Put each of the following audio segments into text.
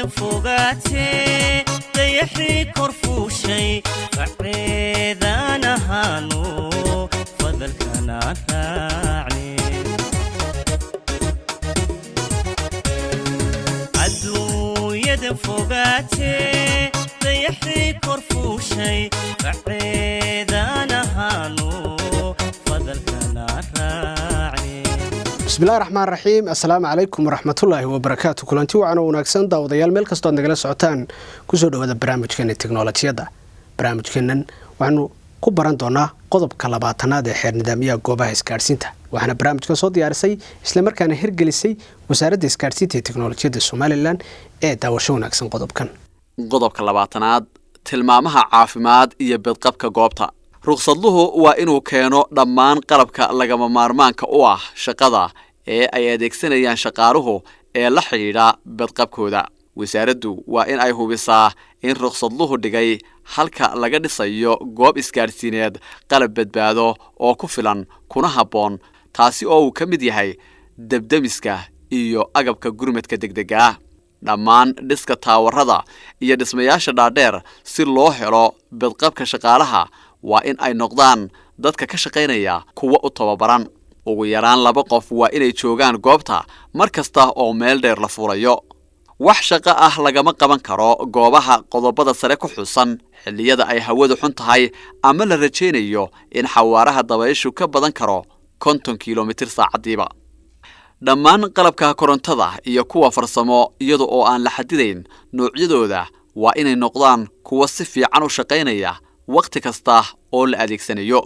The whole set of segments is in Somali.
فوقاتي ضيحي كرفوشي فعيدانا هانو فضل كان راعني عدو يد فوقاتي ضيحي كرفوشي فعيدانا هانو فضل كان راعني بسم الله الرحمن الرحيم السلام عليكم ورحمة الله وبركاته كلانتي وعنا وناكسن داوديال ميل كستoo nagala socotaan ku soo dhawaada barnaamijkeena tiknoolajiyada barnaamijkeenan waxaanu ku baran doonaa qodobka 20aad ee xeer nidaamyada goobaha isgaarsiinta waxaana barnaamijka soo diyaarisay isla markaana hirgelisay wasaaradda isgaarsiinta ee tiknoolajiyada Soomaaliland ee daawasho wanaagsan qodobka 20aad tilmaamaha caafimaad iyo badqabka goobta ruqsadluhu waa inuu keeno dhammaan qalabka lagama maarmaanka u ah shaqada ee ay adeegsanayaan shaqaaluhu ee la xiriira badqabkooda wasaaraddu waa in ay hubisaa in ruqsadluhu dhigay halka laga dhisayo goob isgaarsiineed qalab badbaado oo ku filan kuna habboon taasi oo uu ka mid yahay dabdamiska iyo agabka gurmadka degdega ah dhammaan dhiska taawarada iyo dhismayaasha dhaadheer si loo helo badqabka shaqaalaha waa in ay noqdaan dadka ka shaqeynaya kuwa u tababaran ugu yaraan 2 qof waa inay joogaan goobta markasta oo meel dheer la furayo wax shaqo ah lagama qaban karo goobaha qodobada sare ku xusan xilliyada ay hawadu xun tahay ama la rajeynayo in xawaaraha dabayshu ka badan karo 50 kilomitir saacadiiba dhammaan qalabka korontada iyo kuwa farsamo iyada oo aan la xadidayn noocyadooda waa inay noqdaan kuwa si fiican u shaqeynaya waqti kasta oo la adeegsanayo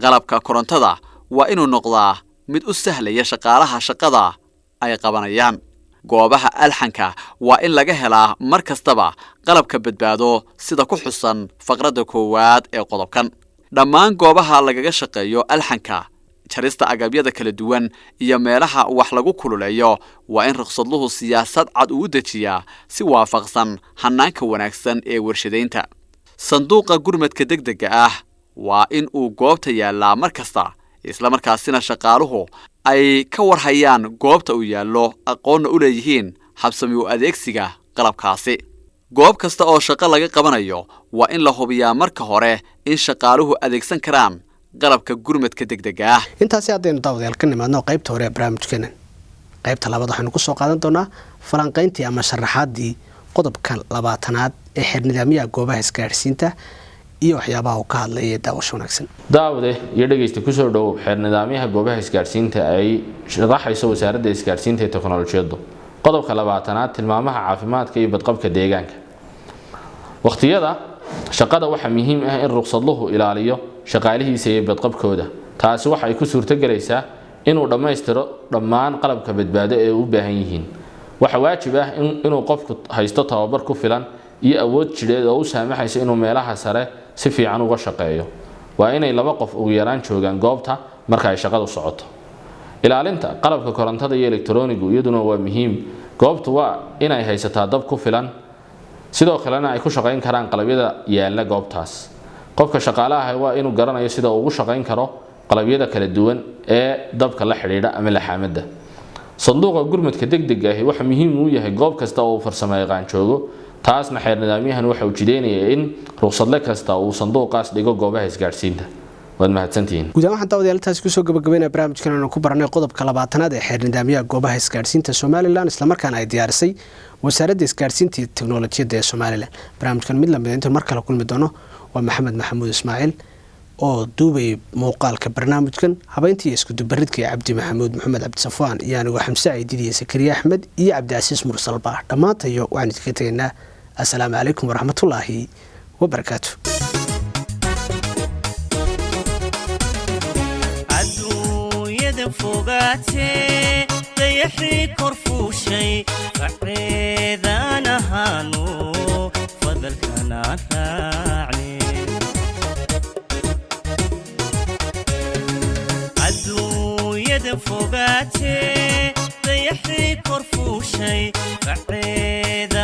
qalabka korontada waa inuu noqdaa mid u sahlaya shaqaalaha shaqada ay qabanayaan goobaha alxanka waa in laga helaa mar kastaba qalabka badbaado sida ku xusan faqradda 1aad ee qodobkan dhammaan goobaha lagaga shaqeeyo alxanka jarista agabyada kala duwan iyo meelaha wax lagu kululeeyo waa in ruqsadluhu siyaasad cad u dejiyaa si waafaqsan hanaanka wanaagsan ee warshadeynta sanduuqa gurmadka degdega ah waa in uu goobta yaalaa mar kasta isla markaasina shaqaaluhu ay ka warhayaan goobta uu yaallo aqoonna u leeyihiin habsami u adeegsiga qalabkaasi goob kasta oo shaqo laga qabanayo waa in la hubiyaa marka hore in shaqaaluhu adeegsan karaan qalabka gurmadka degdega ah intaasi hadaynu daawadayaal ka nimaadno qaybta hore ee barnaamijkeena qaybta labaad waxaanu ku soo qaadan doonaa falanqayntii ama sharaxaadii qodobka 20aad ee xeer nidaamyada goobaha isgaarsiinta iyo waxyaabaha uu ka hadlayay daawasho wanaagsan daawade iyo dhageysta ku soo dhaw xeer nidaamyada goobaha isgaarsiinta ay sharaxayso wasaaradda isgaarsiinta ee teknoolajiyada qodobka 20aad tilmaamaha caafimaadka iyo badqabka deegaanka waqtiyada shaqada waxa muhiim ah in ruqsadluhu ilaaliyo shaqaalihiisa iyo badqabkooda taasi waxa ay ku suurtagelaysaa inuu dhameystiro dhammaan qalabka badbaado ee u baahan yihiin waxa waajib ah inuu qofku haysto tababar ku filan iyo awood jireed oo u saamaxaysa inuu meelaha sare si fiican uga shaqeeyo waa inay 2 qof ugu yaraan joogaan goobta marka ay shaqadu socoto ilaalinta qalabka korontada iyo elektaroonigu iyaduna waa muhiim goobtu waa inay haysataa dab ku filan sidoo kalena ay ku shaqeyn karaan qalabyada yaalla goobtaas qofka shaqaalaha waa inuu garanayo sida uu ugu shaqeyn karo qalabyada kala duwan ee dabka la xiriira ama laxaamada sanduuqa gurmadka degdega ah waxa muhiim u yahay goob kasta oo farsamo yaqaan joogo taasna xeer nidaamyahan waxa uu jideynaya in ruqsadle kasta uu sanduuqaas dhigo goobaha isgaarsiinta wad mahadsantiin guud ahaan daawadayaal taas ku soo gabagabeynaa barnaamijkan oo ku baranay qodobka 20aad ee xeer nidaamyada goobaha isgaarsiinta Soomaaliland isla markaana ay diyaarisay wasaaradda isgaarsiinta iyo tiknoolajiyada ee Soomaaliland barnaamijkan mid lamid inta mar kale kulmi doono waa Maxamed Maxamuud Ismaaciil oo duubay muuqaalka barnaamijkan habeyntii isku dubaridka Cabdi Maxamuud Maxamed Cabdi Safaan iyo anigu Xamse Ciidiye Sakariya Axmed iyo Cabdi Casiis Mursal Baa dhamaantayo waxaan idinka tagnaa assalaamu calaykum waraxmatullaahi wabarakaatuh adduunyada fogaatee dayaxii korfuushay facreedana haanu fadalkana raacni فوقاتي ضيحي كرفوشي فعيد